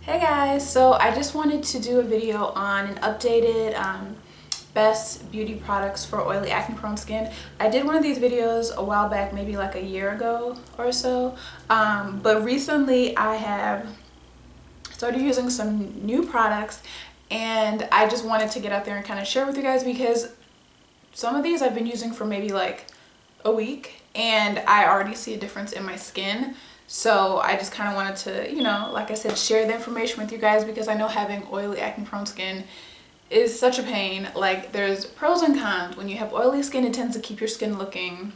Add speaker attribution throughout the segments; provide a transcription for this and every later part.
Speaker 1: Hey guys, so I just wanted to do a video on an updated best beauty products for oily acne prone skin. I did one of these videos a while back, maybe like a year ago or so, but recently I have started using some new products and I just wanted to get out there and kind of share with you guys because some of these I've been using for maybe like a week and I already see a difference in my skin. So I just kind of wanted to, like I said, share the information with you guys because I know having oily acne prone skin is such a pain. Like, there's pros and cons. When you have oily skin, it tends to keep your skin looking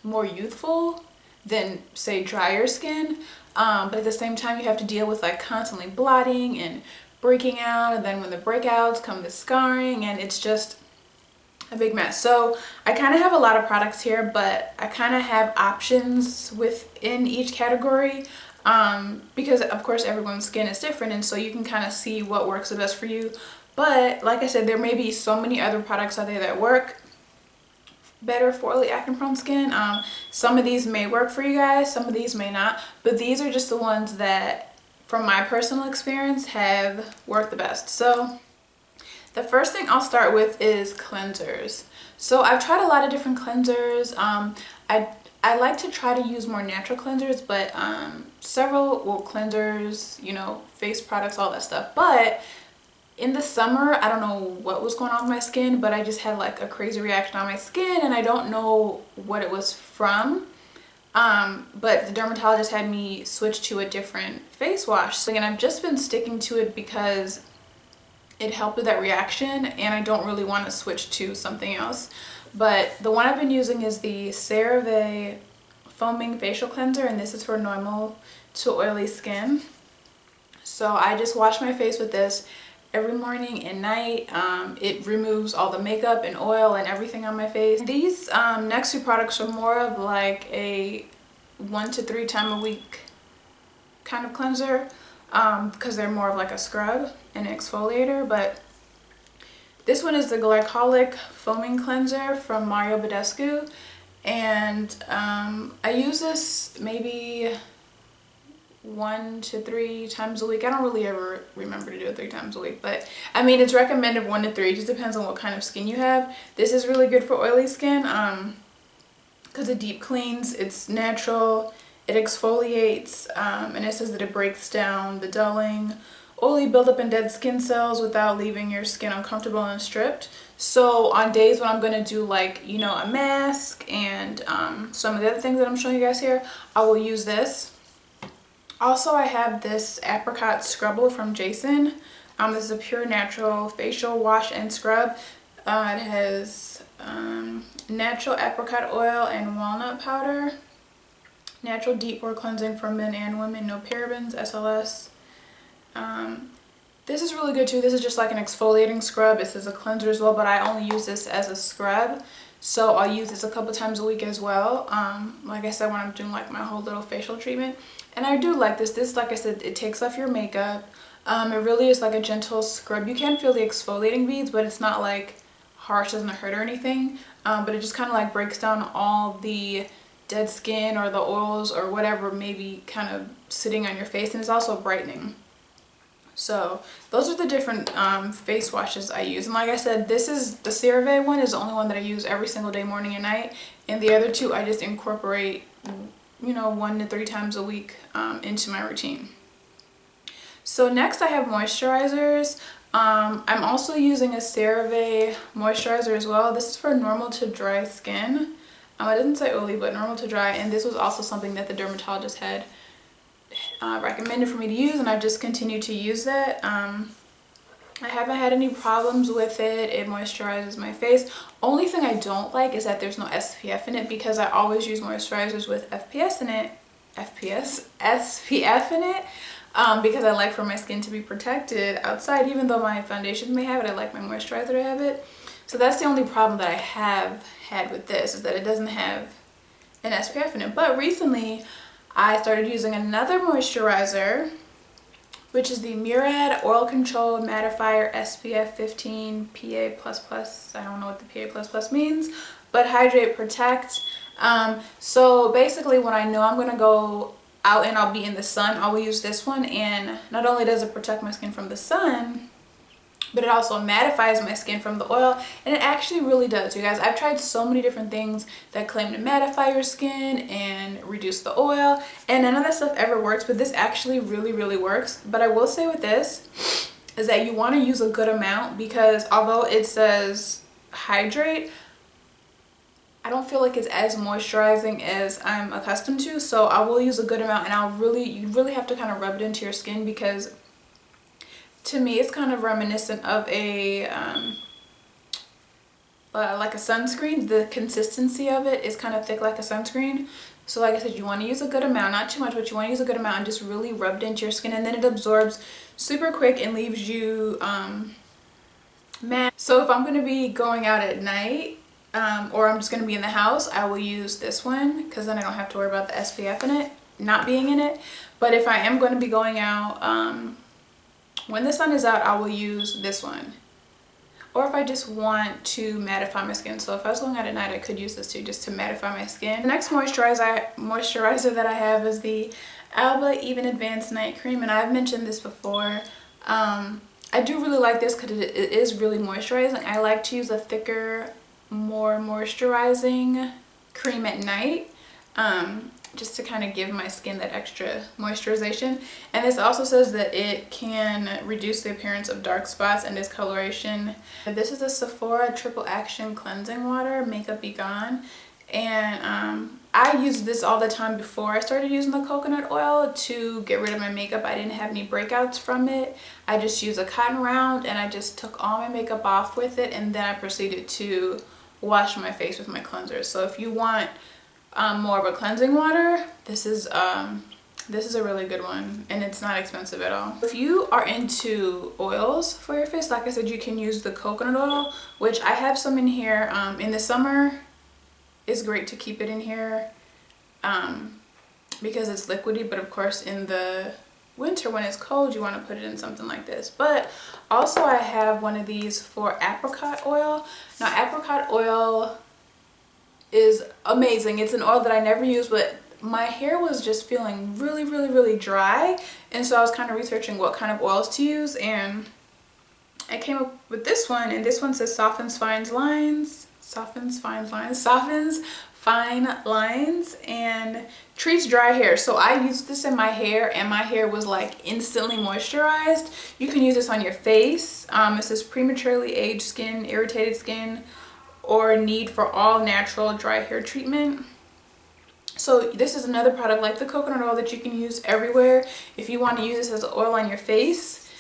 Speaker 1: more youthful than, say, drier skin. But at the same time, you have to deal with like constantly blotting and breaking out, and then when the breakouts come the scarring, and it's just a big mess. So I kind of have a lot of products here, but I kind of have options within each category because of course everyone's skin is different, and so you can kind of see what works the best for you. But like I said, there may be so many other products out there that work better for oily acne prone skin. Some of these may work for you guys, some of these may not, but these are just the ones that from my personal experience have worked the best. So the first thing I'll start with is cleansers. So I've tried a lot of different cleansers. I like to try to use more natural cleansers, but several cleansers, face products, all that stuff. But in the summer, I don't know what was going on with my skin, but I just had like a crazy reaction on my skin and I don't know what it was from. But the dermatologist had me switch to a different face wash. So again, I've just been sticking to it because it helped with that reaction and I don't really want to switch to something else. But the one I've been using is the CerVe foaming facial cleanser, and this is for normal to oily skin. So I just wash my face with this every morning and night. It removes all the makeup and oil and everything on my face. These next two products are more of like a 1 to 3 times a week kind of cleanser, because they're more of like a scrub and exfoliator. But this one is the Glycolic foaming cleanser from Badescue, and I use this maybe 1 to 3 times a week. I don't really ever remember to do it 3 times a week, but I mean, it's recommended 1 to 3. It just depends on what kind of skin you have. This is really good for oily skin because it deep cleans, it's natural, it exfoliates, and it says that it breaks down the dulling, oily buildup and dead skin cells without leaving your skin uncomfortable and stripped. So on days when I'm going to do like, a mask and some of the other things that I'm showing you guys here, I will use this. Also, I have this Apricot Scrubble from Jason. This is a pure natural facial wash and scrub. It has natural apricot oil and walnut powder. Natural deep pore cleansing for men and women, no parabens, SLS. This is really good too. This is just like an exfoliating scrub. It says a cleanser as well, but I only use this as a scrub. So I'll use this a couple times a week as well. Like I said, when I'm doing like my whole little facial treatment. And I do like this. This, like I said, it takes off your makeup. It really is like a gentle scrub. You can feel the exfoliating beads, but it's not like harsh, doesn't hurt or anything. But it just kind of like breaks down all the dead skin or the oils or whatever may be kind of sitting on your face, and it's also brightening. So those are the different face washes I use. And like I said, this is the CerVe one is the only one that I use every single day, morning and night, and the other two I just incorporate 1 to 3 times a week into my routine. So next I have moisturizers. I'm also using a CerVe moisturizer as well. This is for normal to dry skin. I didn't say oily, but normal to dry, and this was also something that the dermatologist had recommended for me to use, and I've just continued to use that. I haven't had any problems with it. It moisturizes my face. Only thing I don't like is that there's no SPF in it, because I always use moisturizers with SPF in it, because I like for my skin to be protected outside. Even though my foundations may have it, I like my moisturizer to have it. So that's the only problem that I have had with this, is that it doesn't have an SPF in it. But recently I started using another moisturizer, which is the Murad Oil Control Mattifier SPF 15 PA++. I don't know what the PA++ means, but Hydrate Protect. So basically when I know I'm going to go out and I'll be in the sun, I will use this one. And not only does it protect my skin from the sun, but it also mattifies my skin from the oil, and it actually really does, you guys. I've tried so many different things that claim to mattify your skin and reduce the oil, and none of that stuff ever works, but this actually really works. But I will say with this is that you want to use a good amount, because although it says hydrate, I don't feel like it's as moisturizing as I'm accustomed to, so I will use a good amount. And you really have to kind of rub it into your skin, because to me it's kind of reminiscent of a like a sunscreen. The consistency of it is kind of thick like a sunscreen. So like I said, you want to use a good amount, not too much, but you want to use a good amount and just really rub it into your skin, and then it absorbs super quick and leaves you matte. So if I'm going to be going out at night, or I'm just going to be in the house, I will use this one, because then I don't have to worry about the SPF in it not being in it. But if I am going to be going out when the sun is out, I will use this one. Or if I just want to mattify my skin. So if I was going out at night, I could use this too, just to mattify my skin. The next moisturizer that I have is the Alba Even Advanced Night Cream, and I've mentioned this before. I do really like this because it is really moisturizing. I like to use a thicker, more moisturizing cream at night, just to kind of give my skin that extra moisturization. And this also says that it can reduce the appearance of dark spots and discoloration. This is a Sephora Triple Action Cleansing Water, Makeup Be Gone. And I used this all the time before I started using the coconut oil to get rid of my makeup. I didn't have any breakouts from it. I just used a cotton round and I just took all my makeup off with it, and then I proceeded to wash my face with my cleanser. So if you want more of a cleansing water, this is a really good one, and it's not expensive at all. If you are into oils for your face, like I said, you can use the coconut oil, which I have some in here. In the summer, it's great to keep it in here because it's liquidy, but of course in the winter when it's cold, you want to put it in something like this. But also I have one of these for apricot oil. Now apricot oil is amazing. It's an oil that I never use, but my hair was just feeling really dry, and so I was kind of researching what kind of oils to use, and I came up with this one. And this one says softens fine lines, and treats dry hair. So I used this in my hair, and my hair was like instantly moisturized. You can use this on your face. It says prematurely aged skin, irritated skin, or need for all natural dry hair treatment. So this is another product like the coconut oil that you can use everywhere. If you want to use this as oil on your face,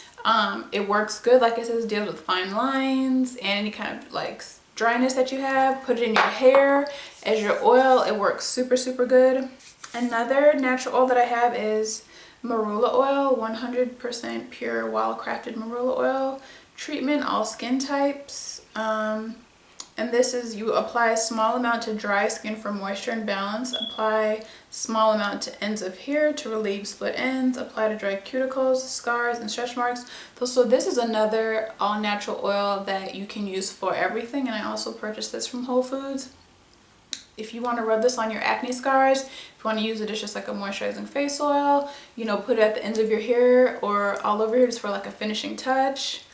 Speaker 1: it works good. Like it says, deals with fine lines and any kind of like dryness that you have. Put it in your hair as your oil. It works super good. Another natural oil that I have is Marula Oil, 100% pure wild crafted Marula Oil treatment, all skin types. And this is, you apply a small amount to dry skin for moisture and balance. Apply small amount to ends of hair to relieve split ends. Apply to dry cuticles, scars, and stretch marks. So this is another all natural oil that you can use for everything. And I also purchased this from Whole Foods. If you want to rub this on your acne scars, if you want to use it as just like a moisturizing face oil, you know, put it at the ends of your hair or all over here just for like a finishing touch.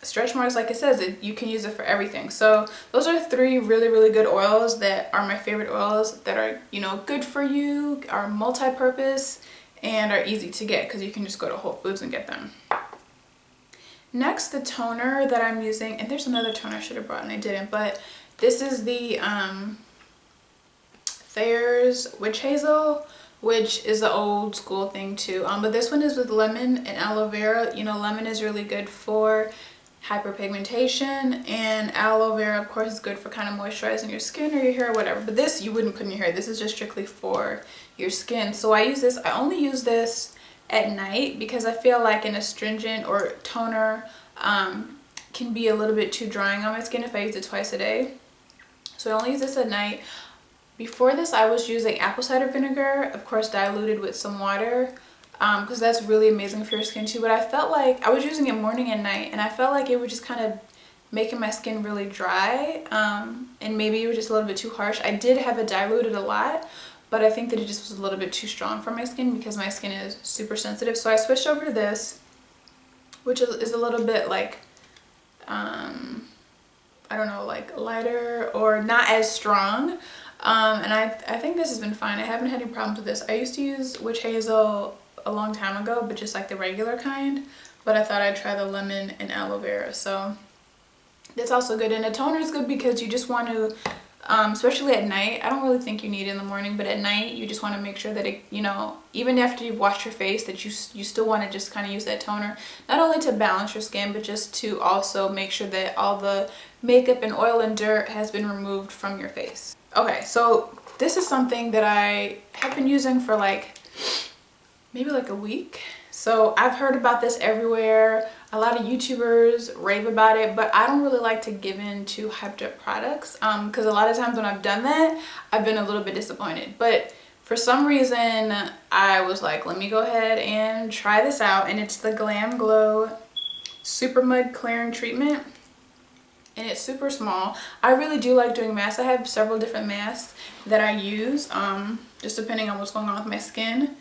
Speaker 1: Stretch marks, like it says, you can use it for everything. So those are three really good oils that are my favorite oils that are, you know, good for you, are multi-purpose, and are easy to get because you can just go to Whole Foods and get them. Next, the toner that I'm using, and there's another toner I should have brought and I didn't, but this is the Thayer's Witch Hazel, which is an old school thing too. But this one is with lemon and aloe vera. You know, lemon is really good for hyperpigmentation, and aloe vera of course is good for kind of moisturizing your skin or your hair or whatever, but this you wouldn't put in your hair. This is just strictly for your skin. So I use this, I only use this at night because I feel like an astringent or toner can be a little bit too drying on my skin if I use it twice a day. So I only use this at night. Before this I was using apple cider vinegar, of course diluted with some water, because that's really amazing for your skin too. But I felt like I was using it morning and night, and I felt like it was just kind of making my skin really dry, and maybe it was just a little bit too harsh. I did have it diluted a lot, but I think that it just was a little bit too strong for my skin because my skin is super sensitive. So I switched over to this, which is a little bit like, I don't know, like lighter or not as strong. And I think this has been fine. I haven't had any problems with this. I used to use Witch Hazel a long time ago, but just like the regular kind. But I thought I'd try the lemon and aloe vera. So that's also good. And a toner is good because you just want to, especially at night, I don't really think you need it in the morning, but at night you just want to make sure that it, you know, even after you've washed your face, that you still want to just kind of use that toner, not only to balance your skin, but just to also make sure that all the makeup and oil and dirt has been removed from your face. Okay, so this is something that I have been using for like maybe like a week. So I've heard about this everywhere. A lot of YouTubers rave about it, but I don't really like to give in to hyped up products because a lot of times when I've done that, I've been a little bit disappointed. But for some reason, I was like, let me go ahead and try this out. And it's the Glamglow Supermud Clearing Treatment. And it's super small. I really do like doing masks. I have several different masks that I use, just depending on what's going on with my skin.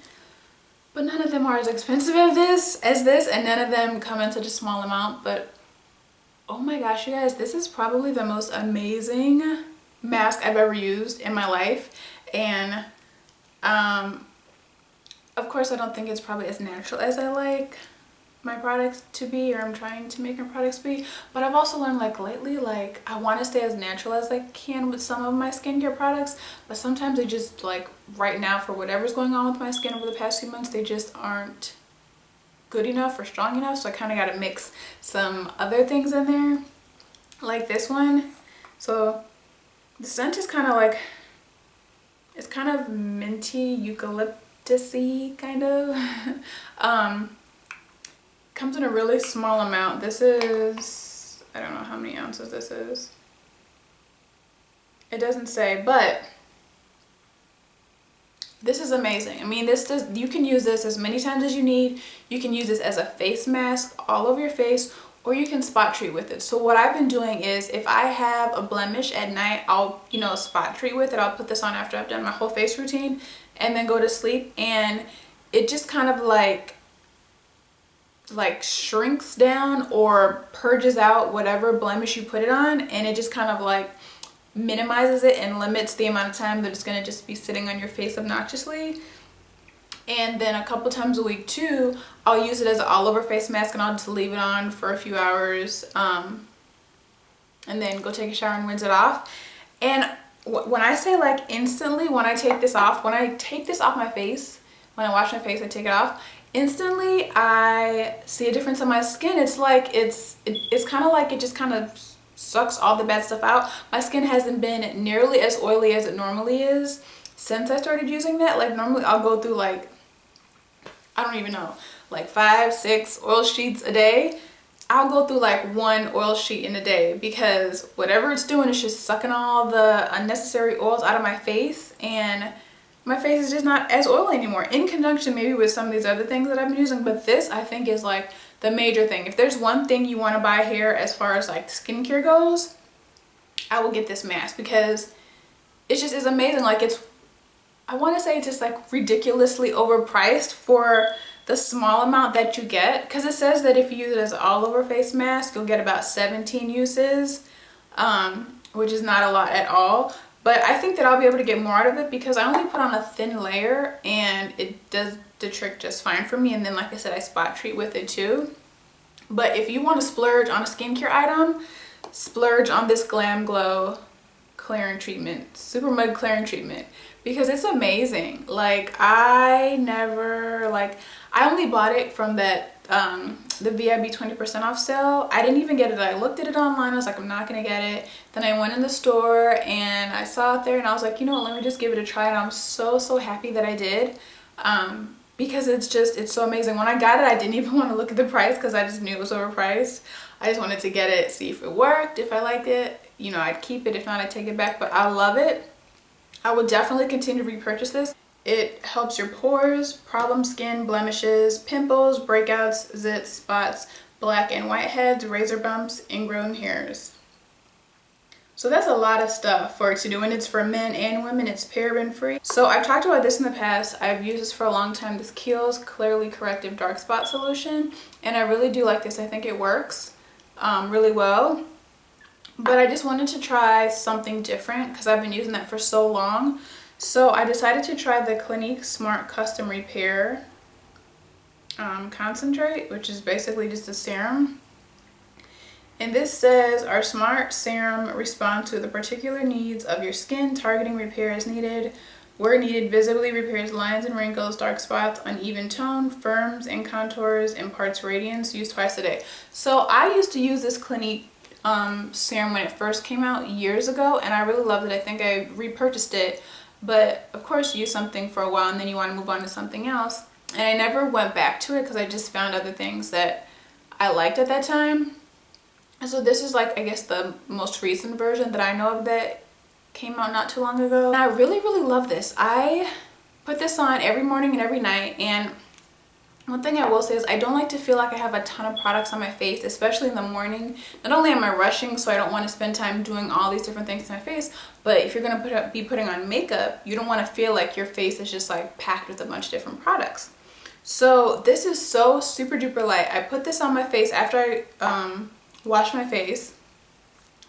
Speaker 1: But none of them are as expensive as this, and none of them come in such a small amount. But oh my gosh, you guys, this is probably the most amazing mask I've ever used in my life. And of course, I don't think it's probably as natural as I like my products to be, or I'm trying to make my products be. But I've also learned like lately, like I want to stay as natural as I can with some of my skincare products, but sometimes they just, like right now, for whatever's going on with my skin over the past few months, they just aren't good enough or strong enough. So I kind of got to mix some other things in there, like this one. So the scent is kind of like, it's kind of minty, eucalyptus-y kind of. Comes in a really small amount. This is, I don't know how many ounces this is. It doesn't say, but this is amazing. I mean, you can use this as many times as you need. You can use this as a face mask all over your face, or you can spot treat with it. So what I've been doing is, if I have a blemish at night, I'll, you know, spot treat with it. I'll put this on after I've done my whole face routine and then go to sleep, and it just kind of like shrinks down or purges out whatever blemish you put it on, and it just kind of like minimizes it and limits the amount of time that it's going to just be sitting on your face obnoxiously. And then a couple times a week too, I'll use it as an all over face mask, and I'll just leave it on for a few hours and then go take a shower and rinse it off. And when I say like instantly, when I take this off my face, when I wash my face, I take it off, instantly I see a difference in my skin. It's like it's kind of like it just kind of sucks all the bad stuff out. My skin hasn't been nearly as oily as it normally is since I started using that. Like normally I'll go through like, I don't even know, like 5-6 oil sheets a day. I'll go through like one oil sheet in a day because whatever it's doing is just sucking all the unnecessary oils out of my face, and my face is just not as oily anymore, in conjunction maybe with some of these other things that I've been using. But this, I think, is like the major thing. If there's one thing you want to buy here as far as like skincare goes, I will get this mask because it just is amazing. Like I want to say it's just like ridiculously overpriced for the small amount that you get, because it says that if you use it as an all over face mask, you'll get about 17 uses, which is not a lot at all. But I think that I'll be able to get more out of it because I only put on a thin layer and it does the trick just fine for me. And then, like I said, I spot treat with it too. But if you want to splurge on a skincare item, splurge on this Glamglow clearing treatment, Supermud clearing treatment, because it's amazing. Like I only bought it from that the VIB 20% off sale. I didn't even get it. I looked at it online. I was like, I'm not gonna get it. Then I went in the store and I saw it there, and I was like, you know what, let me just give it a try. And I'm so happy that I did, because it's so amazing. When I got it, I didn't even want to look at the price because I just knew it was overpriced. I just wanted to get it, see if it worked. If I liked it, you know, I'd keep it. If not, I'd take it back. But I love it. I will definitely continue to repurchase this. It helps your pores, problem skin, blemishes, pimples, breakouts, zits, spots, black and white heads, razor bumps, ingrown hairs. So that's a lot of stuff for it to do, and it's for men and women. It's paraben free. So I've talked about this in the past. I've used this for a long time. This Keihl's Clearly Corrective Dark Spot Solution, and I really do like this. I think it works really well. But I just wanted to try something different because I've been using that for so long. So I decided to try the Clinique Smart Custom Repair Concentrate, which is basically just a serum. And this says, our smart serum responds to the particular needs of your skin, targeting repair as needed. Where needed, visibly repairs lines and wrinkles, dark spots, uneven tone, firms and contours, imparts radiance, used twice a day. So I used to use this Clinique serum when it first came out years ago, and I really loved it. I think I repurchased it, but of course you use something for a while and then you want to move on to something else. And I never went back to it because I just found other things that I liked at that time. And so this is like, I guess, the most recent version that I know of that came out not too long ago. And I really, really love this. I put this on every morning and every night. And one thing I will say is I don't like to feel like I have a ton of products on my face, especially in the morning. Not only am I rushing, so I don't want to spend time doing all these different things to my face, but if you're going to be putting on makeup, you don't want to feel like your face is just like packed with a bunch of different products. So this is so super duper light. I put this on my face after I wash my face.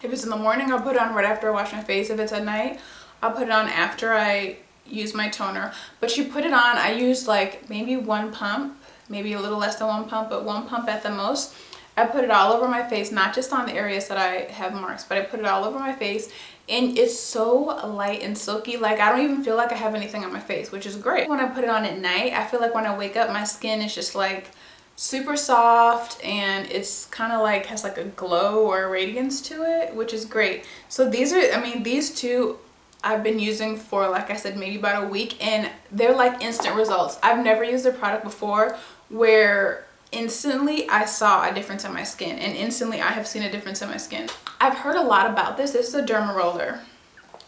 Speaker 1: If it's in the morning, I'll put it on right after I wash my face. If it's at night, I'll put it on after I use my toner. But you put it on, I use like maybe one pump, maybe a little less than one pump, but one pump at the most. I put it all over my face, not just on the areas that I have marks, but I put it all over my face, and it's so light and silky. Like, I don't even feel like I have anything on my face, which is great. When I put it on at night, I feel like when I wake up, my skin is just like super soft, and it's kind of like has like a glow or a radiance to it, which is great. So these are, I mean, these two I've been using for, like I said, maybe about a week, and they're like instant results. I've never used a product before where instantly I saw a difference in my skin, and instantly I have seen a difference in my skin. I've heard a lot about this. This is a derma roller.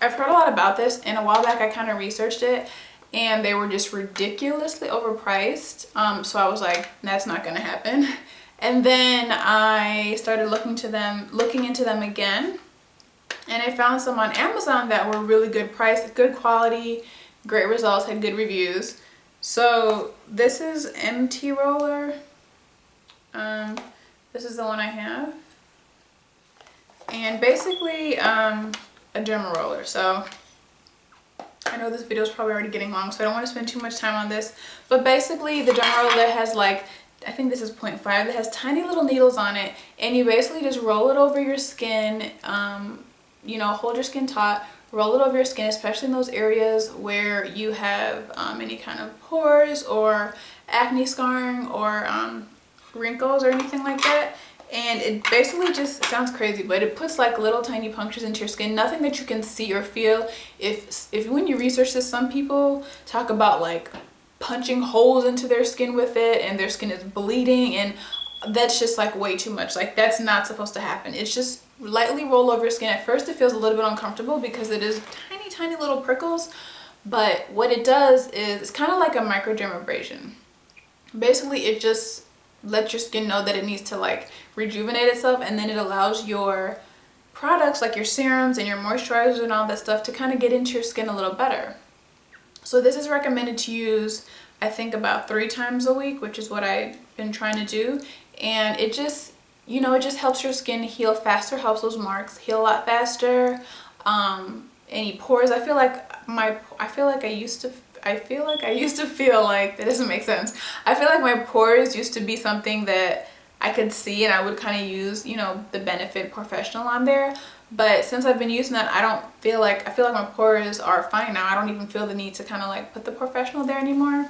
Speaker 1: I've heard a lot about this, and a while back I kind of researched it, and they were just ridiculously overpriced. So I was like, that's not gonna happen. And then I started looking into them again, and I found some on Amazon that were really good price, good quality, great results, had good reviews. So this is MT Roller. This is the one I have. And basically a derma roller. So I know this video is probably already getting long, so I don't want to spend too much time on this. But basically the derma roller has like, I think this is 0.5, that has tiny little needles on it, and you basically just roll it over your skin, you know, hold your skin taut, roll it over your skin, especially in those areas where you have any kind of pores or acne scarring or wrinkles or anything like that. And it basically just sounds crazy, but it puts like little tiny punctures into your skin, nothing that you can see or feel. If when you research this, some people talk about like punching holes into their skin with it and their skin is bleeding, and that's just like way too much. Like, that's not supposed to happen. It's just lightly roll over your skin. At first it feels a little bit uncomfortable because it is tiny little prickles, but what it does is it's kind of like a microdermabrasion. Basically it just lets your skin know that it needs to like rejuvenate itself, and then it allows your products like your serums and your moisturizers and all that stuff to kind of get into your skin a little better. So this is recommended to use, I think, about 3 times a week, which is what I've been trying to do. And it just, you know, it just helps your skin heal faster, helps those marks heal a lot faster. Any pores, I feel like I used to feel like, that doesn't make sense. I feel like my pores used to be something that I could see, and I would kind of use, you know, the Benefit Professional on there. But since I've been using that, I feel like my pores are fine now. I don't even feel the need to kind of like put the Professional there anymore.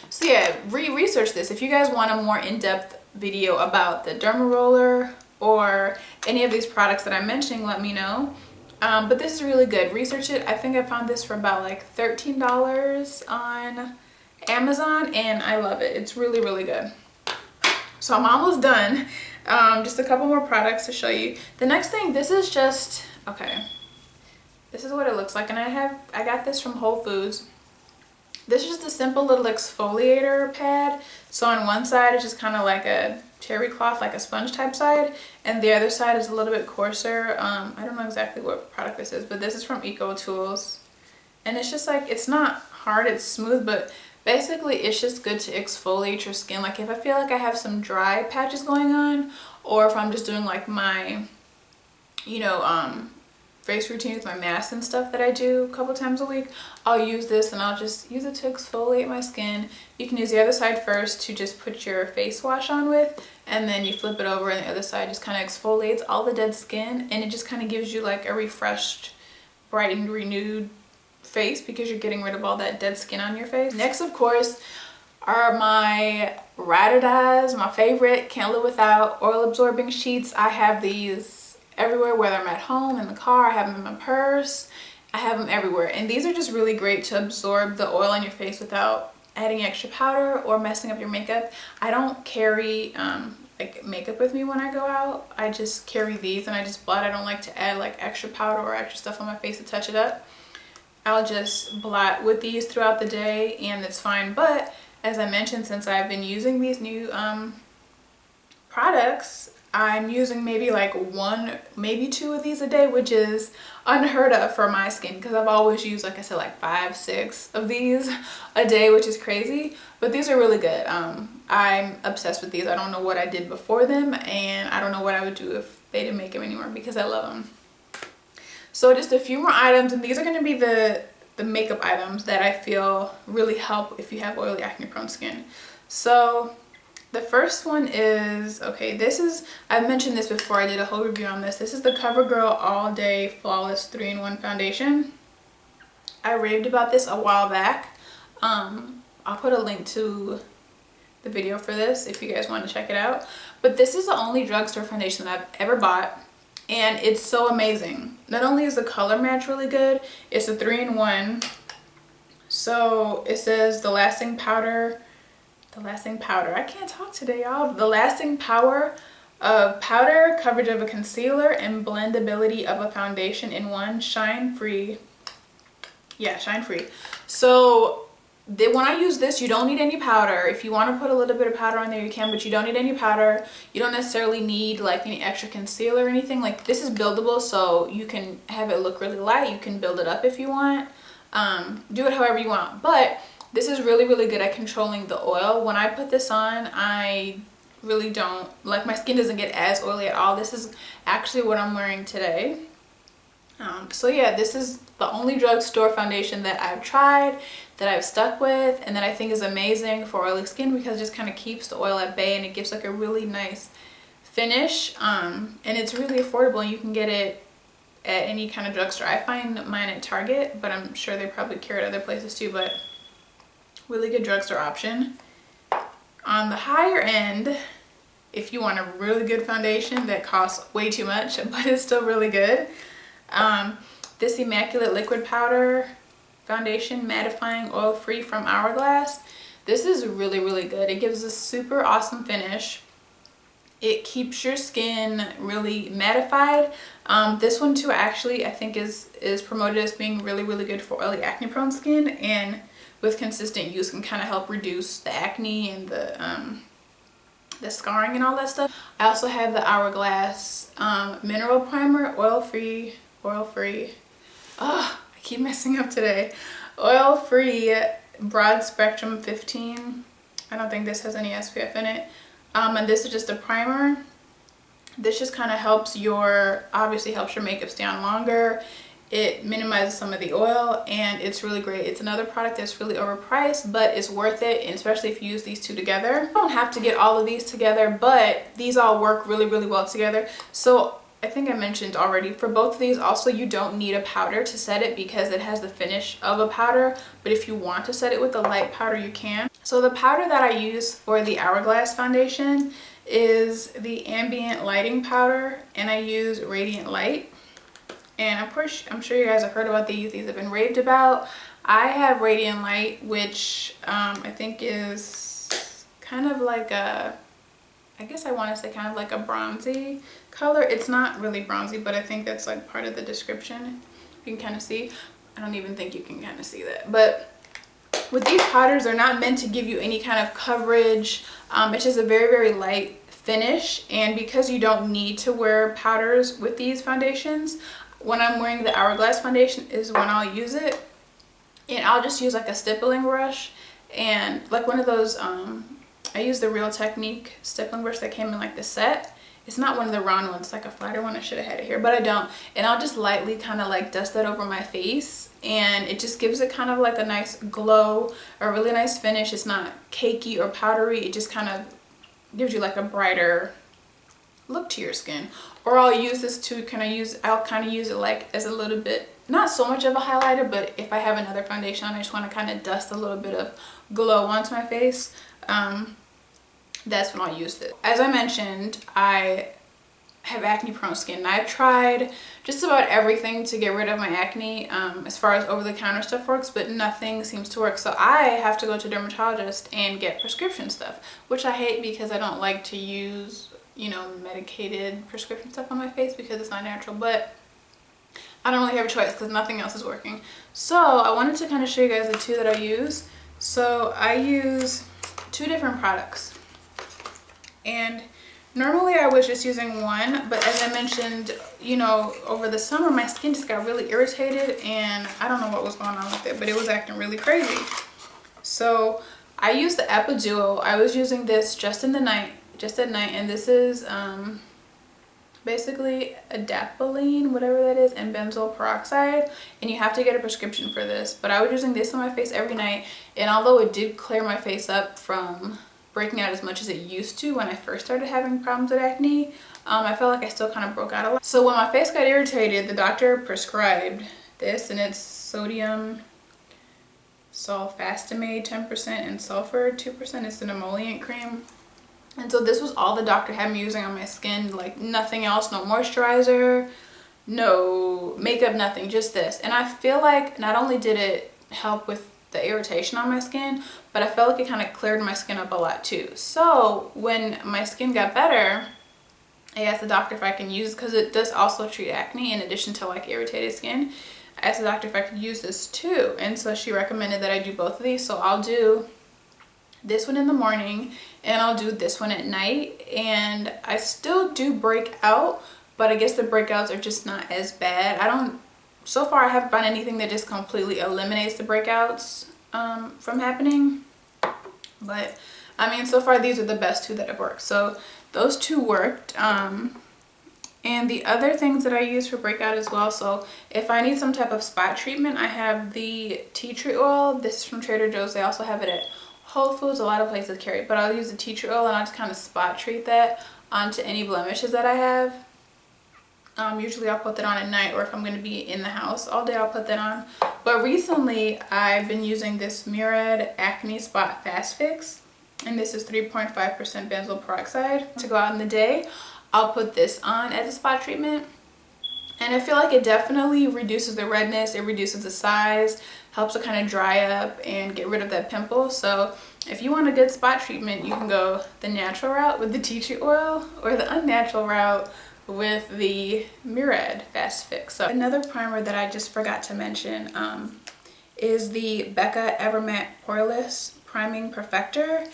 Speaker 1: So yeah, research this. If you guys want a more in-depth video about the derma roller or any of these products that I'm mentioning, let me know. But this is really good. Research it. I think I found this for about like $13 on Amazon, and I love it. It's really, really good. So I'm almost done. Just a couple more products to show you. The next thing, this is just, okay, this is what it looks like, and I got this from Whole Foods. This is just a simple little exfoliator pad. So on one side it's just kind of like a terry cloth, like a sponge type side, and the other side is a little bit coarser. I don't know exactly what product this is, but this is from Eco Tools, and it's just like, it's not hard, it's smooth, but basically it's just good to exfoliate your skin. Like if I feel like I have some dry patches going on, or if I'm just doing like my, you know, face routine with my mask and stuff that I do a couple times a week, I'll use this and I'll just use it to exfoliate my skin. You can use the other side first to just put your face wash on with, and then you flip it over and the other side just kind of exfoliates all the dead skin, and it just kind of gives you like a refreshed, brightened, renewed face because you're getting rid of all that dead skin on your face. Next, of course, are my ride or dies, my favorite, can't live without oil absorbing sheets. I have these everywhere, whether I'm at home, in the car, I have them in my purse, I have them everywhere, and these are just really great to absorb the oil on your face without adding extra powder or messing up your makeup. I don't carry like makeup with me when I go out. I just carry these and I just blot. I don't like to add like extra powder or extra stuff on my face to touch it up. I'll just blot with these throughout the day and it's fine. But as I mentioned, since I've been using these new products, I'm using maybe like 1, maybe 2 of these a day, which is unheard of for my skin because I've always used, like I said, like 5, 6 of these a day, which is crazy. But these are really good. I'm obsessed with these. I don't know what I did before them, and I don't know what I would do if they didn't make them anymore because I love them. So just a few more items, and these are going to be the makeup items that I feel really help if you have oily, acne prone skin. So the first one is, okay, this is, I've mentioned this before, I did a whole review on this. This is the CoverGirl All Day Flawless 3-in-1 Foundation. I raved about this a while back. I'll put a link to the video for this if you guys want to check it out. But this is the only drugstore foundation that I've ever bought, and it's so amazing. Not only is the color match really good, it's a 3-in-1. So it says the lasting powder, I can't talk today, y'all. The lasting power of powder, coverage of a concealer, and blendability of a foundation in one. Shine free. Yeah, shine free. So when I use this, you don't need any powder. If you want to put a little bit of powder on there, you can, but you don't need any powder. You don't necessarily need like any extra concealer or anything. Like, this is buildable, so you can have it look really light. You can build it up if you want. Do it however you want. But this is really, really good at controlling the oil. When I put this on, I really don't, like, my skin doesn't get as oily at all. This is actually what I'm wearing today. So yeah, this is the only drugstore foundation that I've tried, that I've stuck with, and that I think is amazing for oily skin because it just kind of keeps the oil at bay and it gives like a really nice finish. And it's really affordable, and you can get it at any kind of drugstore. I find mine at Target, but I'm sure they probably carry it other places too, but really good drugstore option. On the higher end, if you want a really good foundation that costs way too much but it's still really good, this Immaculate liquid powder foundation, mattifying, oil free, from Hourglass. This is really, really good. It gives a super awesome finish. It keeps your skin really mattified. This one too, actually, I think is promoted as being really, really good for oily, acne prone skin, and with consistent use can kind of help reduce the acne and the scarring and all that stuff. I also have the Hourglass mineral primer, oil free. Oh, I keep messing up today. Oil free broad spectrum 15. I don't think this has any SPF in it. And this is just a primer. This just kind of helps obviously helps your makeup stay on longer. It minimizes some of the oil, and it's really great. It's another product that's really overpriced, but it's worth it, and especially if you use these two together. You don't have to get all of these together, but these all work really, really well together. So I think I mentioned already, for both of these also, you don't need a powder to set it because it has the finish of a powder, but if you want to set it with a light powder, you can. So the powder that I use for the Hourglass foundation is the Ambient lighting powder, and I use Radiant Light. And of course, I'm sure you guys have heard about these. These have been raved about. I have Radiant Light, which I think is kind of like a, I guess I want to say kind of like a bronzy color. It's not really bronzy, but I think that's like part of the description. You can kind of see. I don't even think you can kind of see that. But with these powders, they're not meant to give you any kind of coverage. It's just a very, very light finish, and because you don't need to wear powders with these foundations, when I'm wearing the Hourglass foundation is when I'll use it. And I'll just use like a stippling brush, and like one of those I use the Real Technique stippling brush that came in like the set. It's not one of the round ones, it's like a flatter one. I should have had it here, but I don't. And I'll just lightly kind of like dust that over my face, and it just gives it kind of like a nice glow, a really nice finish. It's not cakey or powdery. It just kind of gives you like a brighter look to your skin. Or I'll use this to I'll kind of use it like as a little bit, not so much of a highlighter, but if I have another foundation on, I just want to kind of dust a little bit of glow onto my face. That's when I'll use this. As I mentioned, I have acne prone skin, and I've tried just about everything to get rid of my acne as far as over-the-counter stuff works, but nothing seems to work. So I have to go to a dermatologist and get prescription stuff, which I hate because I don't like to use, you know, medicated prescription stuff on my face because it's not natural, but I don't really have a choice because nothing else is working. So I wanted to kind of show you guys the two that I use. So I use two different products, and normally I was just using one, but as I mentioned, you know, over the summer my skin just got really irritated, and I don't know what was going on with it, but it was acting really crazy. So I used the Apple Duo. I was using this just at night, and this is basically adapalene, whatever that is, and benzoyl peroxide, and you have to get a prescription for this. But I was using this on my face every night, and although it did clear my face up from breaking out as much as it used to when I first started having problems with acne, I felt like I still kind of broke out a lot. So when my face got irritated, the doctor prescribed this, and it's sodium sulfastimate 10% and sulfur 2%. It's an emollient cream. And so this was all the doctor had me using on my skin, like nothing else, no moisturizer, no makeup, nothing, just this. And I feel like not only did it help with the irritation on my skin, but I felt like it kind of cleared my skin up a lot too. So when my skin got better, I asked the doctor if I can use, because it does also treat acne in addition to like irritated skin. I asked the doctor if I could use this too, and so she recommended that I do both of these. So I'll do this one in the morning and I'll do this one at night, and I still do break out, but I guess the breakouts are just not as bad. So far I haven't found anything that just completely eliminates the breakouts from happening, but I mean, so far these are the best two that have worked. So those two worked. And the other things that I use for breakout as well, so if I need some type of spot treatment, I have the tea tree oil. This is from Trader Joe's. They also have it at Whole Foods. A lot of places carry it, but I'll use the tea tree oil and I'll just kind of spot treat that onto any blemishes that I have. Usually I'll put that on at night, or if I'm going to be in the house all day, I'll put that on. But recently I've been using this Murad Acne Spot Fast Fix, and this is 3.5% benzoyl peroxide. To go out in the day, I'll put this on as a spot treatment, and I feel like it definitely reduces the redness, it reduces the size, helps it kind of dry up and get rid of that pimple. So if you want a good spot treatment, you can go the natural route with the tea tree oil, or the unnatural route with the Murad Fast Fix. So another primer that I just forgot to mention is the Becca Evermatte Poreless Priming Perfector,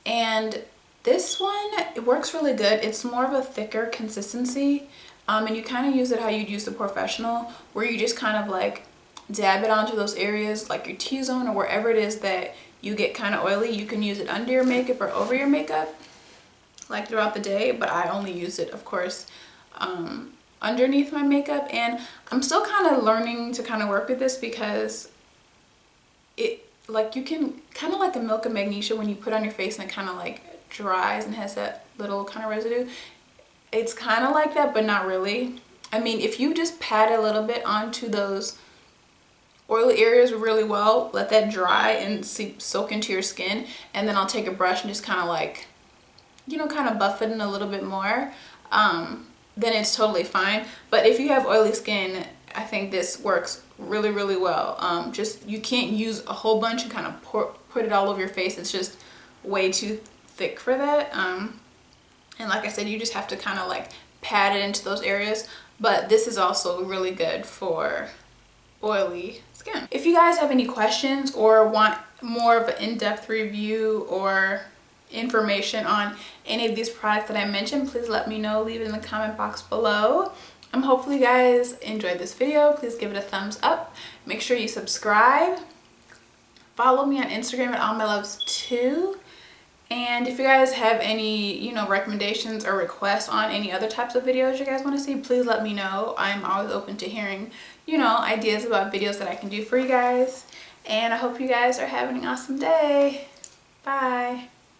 Speaker 1: and this one, it works really good. It's more of a thicker consistency, and you kind of use it how you'd use the Professional, where you just kind of like dab it onto those areas like your T-zone or wherever it is that you get kind of oily. You can use it under your makeup or over your makeup, like throughout the day, but I only use it, of course, underneath my makeup. And I'm still kind of learning to kind of work with this, because it, like, you can kind of like a milk of magnesia when you put on your face and it kind of like dries and has that little kind of residue. It's kind of like that, but not really. I mean, if you just pat a little bit onto those oily areas really well, let that dry and soak into your skin, and then I'll take a brush and just kind of like, you know, kind of buff it in a little bit more, then it's totally fine. But if you have oily skin, I think this works really, really well. Just, you can't use a whole bunch and kind of put it all over your face. It's just way too thick for that. And like I said, you just have to kind of like pat it into those areas. But this is also really good for oily skin. If you guys have any questions or want more of an in-depth review or information on any of these products that I mentioned, please let me know. Leave it in the comment box below. Hopefully you guys enjoyed this video. Please give it a thumbs up. Make sure you subscribe. Follow me on Instagram at allmyluvs too. And if you guys have any, you know, recommendations or requests on any other types of videos you guys want to see, please let me know. I'm always open to hearing, you know, ideas about videos that I can do for you guys. And I hope you guys are having an awesome day. Bye.